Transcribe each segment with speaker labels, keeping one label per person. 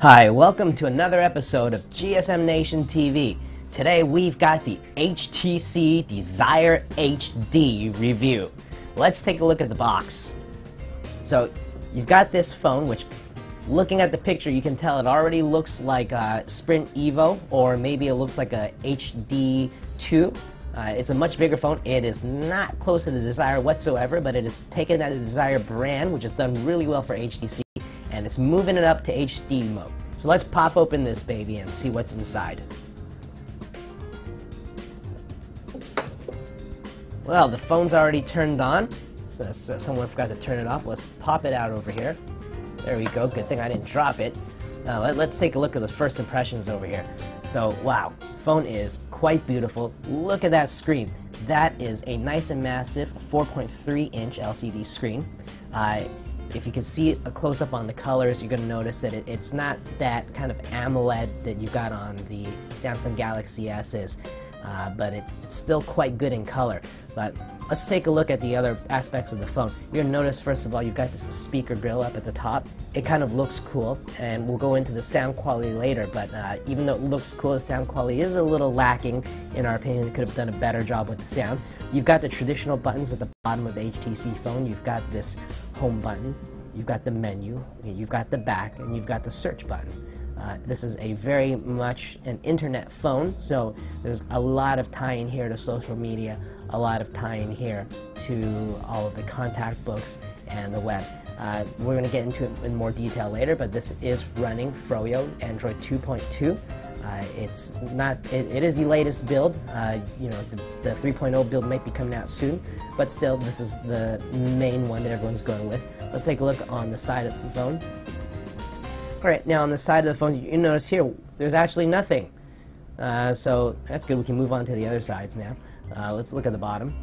Speaker 1: Hi, welcome to another episode of GSM Nation TV. Today we've got the HTC Desire HD review. Let's take a look at the box. So you've got this phone, which looking at the picture you can tell it already looks like a Sprint Evo, or maybe it looks like a HD2. It's a much bigger phone. It is not close to the Desire whatsoever, but it is taken out of the Desire brand, which has done really well for HTC, and it's moving it up to HD mode. So let's pop open this baby and see what's inside. Well, the phone's already turned on, so someone forgot to turn it off. Let's pop it out over here. There we go. Good thing I didn't drop it. Let's take a look at the first impressions over here. So, wow, phone is quite beautiful. Look at that screen. That is a nice and massive 4.3-inch LCD screen. If you can see a close-up on the colors, you're going to notice that it's not that kind of AMOLED that you got on the Samsung Galaxy S's, but it's still quite good in color. But let's take a look at the other aspects of the phone. You're going to notice, first of all, you've got this speaker grill up at the top. It kind of looks cool, and we'll go into the sound quality later, but even though it looks cool, the sound quality is a little lacking, in our opinion. It could have done a better job with the sound. You've got the traditional buttons at the bottom of the HTC phone. You've got this home button, you've got the menu, you've got the back, and you've got the search button. This is a very much an internet phone, so there's a lot of tie-in here to social media, a lot of tie-in here to all of the contact books and the web. We're going to get into it in more detail later, but this is running Froyo Android 2.2. It's not. It is the latest build. The 3.0 build might be coming out soon, but still, this is the main one that everyone's going with. Let's take a look on the side of the phone. Alright, now on the side of the phone, you notice here, there's actually nothing. So that's good. We can move on to the other sides now. Let's look at the bottom.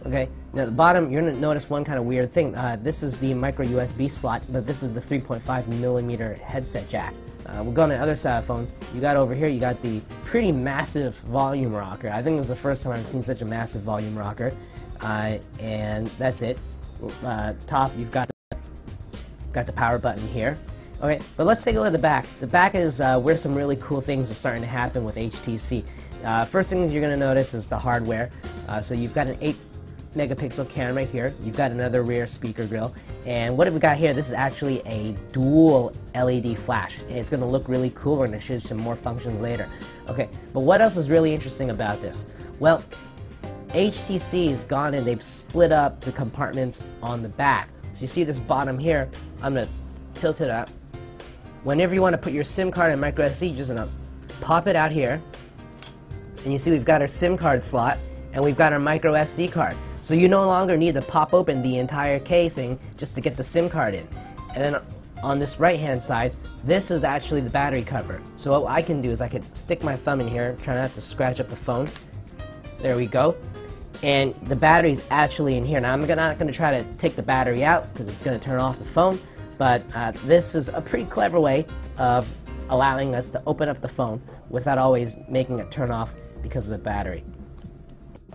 Speaker 1: Okay, now the bottom, you're going to notice one kind of weird thing. This is the micro USB slot, but this is the 3.5mm headset jack. We'll go on the other side of the phone. You got over here, you got the pretty massive volume rocker. I think it was the first time I've seen such a massive volume rocker. And that's it. Top, you've got the power button here. Okay, but let's take a look at the back. The back is where some really cool things are starting to happen with HTC. First thing you're going to notice is the hardware. So you've got an 8-megapixel camera here. You've got another rear speaker grill. And what have we got here? This is actually a dual LED flash. It's going to look really cool. We're going to show you some more functions later. Okay, but what else is really interesting about this? Well, HTC's gone and they've split up the compartments on the back. So you see this bottom here. I'm going to tilt it up. Whenever you want to put your SIM card and micro SD, you're just going to pop it out here. And you see we've got our SIM card slot and we've got our micro SD card. So you no longer need to pop open the entire casing just to get the SIM card in. And then on this right hand side, this is actually the battery cover. So what I can do is I can stick my thumb in here, try not to scratch up the phone. There we go. And the battery's actually in here. Now I'm not going to try to take the battery out because it's going to turn off the phone. But this is a pretty clever way of allowing us to open up the phone without always making it turn off because of the battery.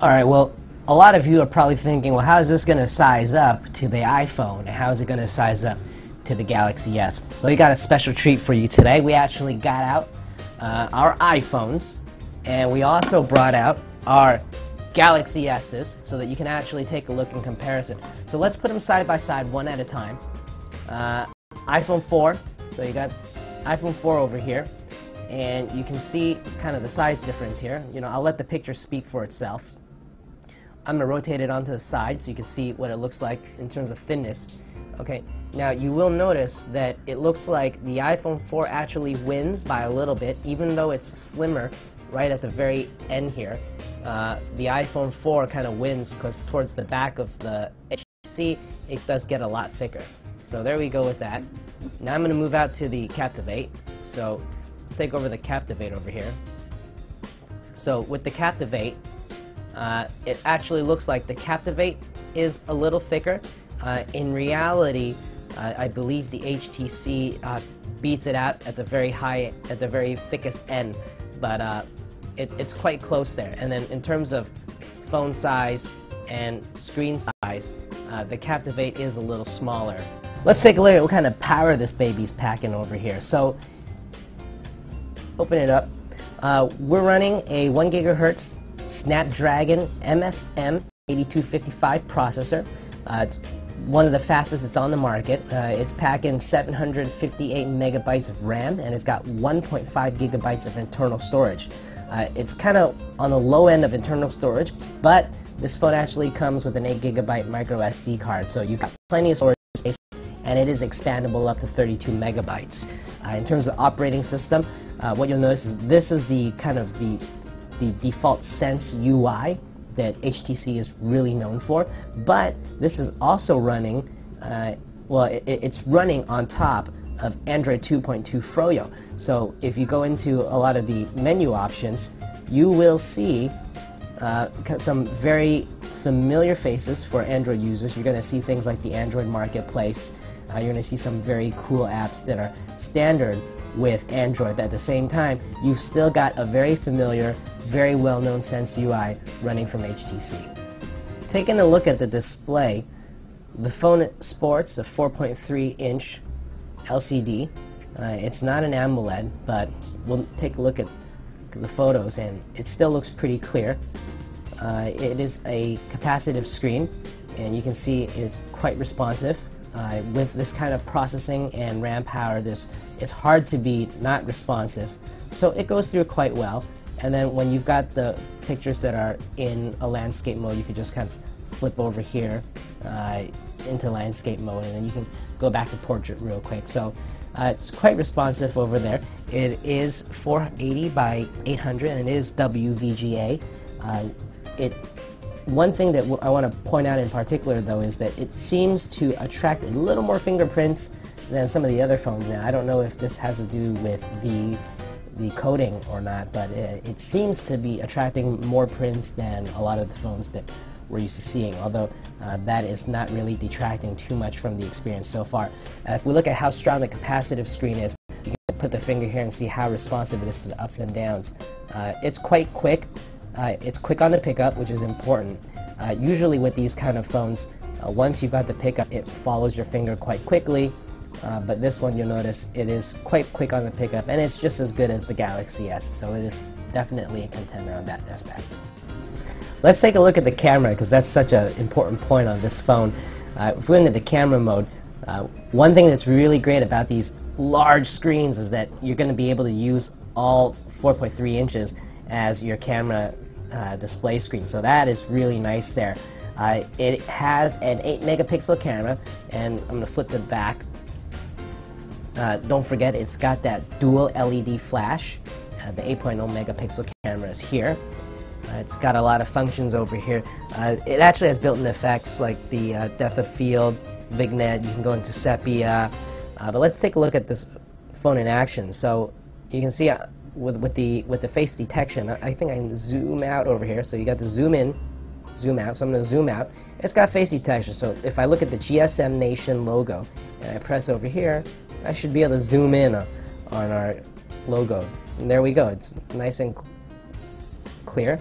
Speaker 1: Alright, well, a lot of you are probably thinking, well, how is this going to size up to the iPhone? And how is it going to size up to the Galaxy S? So we got a special treat for you today. We actually got out our iPhones, and we also brought out our Galaxy S's so that you can actually take a look in comparison. So let's put them side by side, one at a time. iPhone 4, so you got iPhone 4 over here, and you can see kind of the size difference here. I'll let the picture speak for itself. I'm going to rotate it onto the side so you can see what it looks like in terms of thinness. Okay, now you will notice that it looks like the iPhone 4 actually wins by a little bit, even though it's slimmer right at the very end here. The iPhone 4 kind of wins because towards the back of the HTC, it does get a lot thicker. So there we go with that. Now I'm going to move out to the Captivate. So let's take over the Captivate over here. So with the Captivate, it actually looks like the Captivate is a little thicker. In reality, I believe the HTC beats it out at the very thickest end, but it's quite close there. And then in terms of phone size and screen size, the Captivate is a little smaller. Let's take a look at what kind of power this baby's packing over here. So open it up. We're running a 1 gigahertz Snapdragon MSM 8255 processor. It's one of the fastest that's on the market. It's packing 758 megabytes of RAM, and it's got 1.5 gigabytes of internal storage. It's kind of on the low end of internal storage, but this phone actually comes with an 8 gigabyte micro SD card, so you've got plenty of storage space, and it is expandable up to 32 megabytes. In terms of the operating system, what you'll notice is this is the kind of the default Sense UI that HTC is really known for, but this is also running, it's running on top of Android 2.2 Froyo. So if you go into a lot of the menu options, you will see some very familiar faces for Android users. You're going to see things like the Android Marketplace. You're going to see some very cool apps that are standard with Android. But at the same time, you've still got a very familiar, very well-known Sense UI running from HTC. Taking a look at the display, the phone sports a 4.3-inch LCD. It's not an AMOLED, but we'll take a look at the photos and it still looks pretty clear. It is a capacitive screen, and you can see it's quite responsive. With this kind of processing and RAM power, it's hard to be not responsive. So it goes through quite well. And then when you've got the pictures that are in a landscape mode, you can just kind of flip over here into landscape mode, and then you can go back to portrait real quick. So it's quite responsive over there. It is 480 by 800, and it is WVGA. One thing that I want to point out in particular, though, is that it seems to attract a little more fingerprints than some of the other phones now. I don't know if this has to do with the coding or not, but it seems to be attracting more prints than a lot of the phones that we're used to seeing, although that is not really detracting too much from the experience so far. If we look at how strong the capacitive screen is, you can put the finger here and see how responsive it is to the ups and downs. It's quite quick. It's quick on the pickup, which is important. Usually with these kind of phones, once you've got the pickup, it follows your finger quite quickly. But this one, you'll notice it is quite quick on the pickup, and it's just as good as the Galaxy S, so it is definitely a contender on that aspect. Let's take a look at the camera, because that's such an important point on this phone. If we're into the camera mode, one thing that's really great about these large screens is that you're going to be able to use all 4.3 inches as your camera display screen, so that is really nice there. It has an 8 megapixel camera, and I'm going to flip it back. Don't forget, it's got that dual LED flash. The 8.0 megapixel camera is here. It's got a lot of functions over here. It actually has built-in effects like the depth of field, vignette. You can go into sepia. But let's take a look at this phone in action. So you can see with the face detection, I think I can zoom out over here. So you got the zoom in, zoom out. So I'm going to zoom out. It's got face detection. So if I look at the GSM Nation logo and I press over here, I should be able to zoom in on our logo. And there we go. It's nice and clear.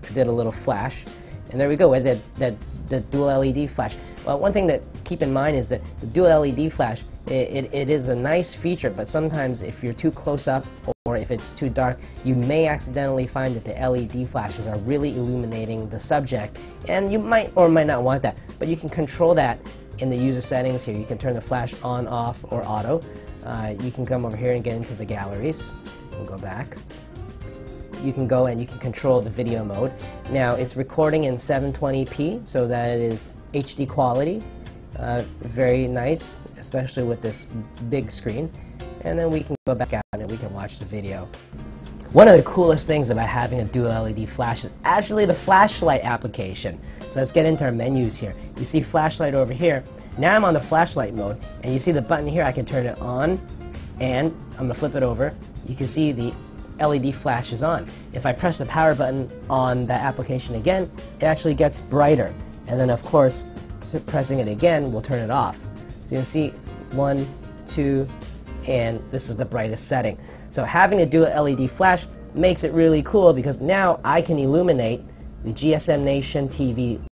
Speaker 1: I did a little flash. And there we go with the dual LED flash. Well, one thing to keep in mind is that the dual LED flash, it is a nice feature, but sometimes if you're too close up or if it's too dark, you may accidentally find that the LED flashes are really illuminating the subject, and you might or might not want that. But you can control that in the user settings here. You can turn the flash on, off, or auto. You can come over here and get into the galleries. We'll go back. You can go and you can control the video mode. Now it's recording in 720p, so that is HD quality. Very nice, especially with this big screen. And then we can go back out and we can watch the video. One of the coolest things about having a dual LED flash is actually the flashlight application. So let's get into our menus here. You see flashlight over here. Now I'm on the flashlight mode, and you see the button here. I can turn it on, and I'm going to flip it over. You can see the LED flash is on. If I press the power button on that application again, it actually gets brighter. And then of course, pressing it again will turn it off. So you can see 1, 2, and this is the brightest setting. So having a dual LED flash makes it really cool, because now I can illuminate the GSM Nation TV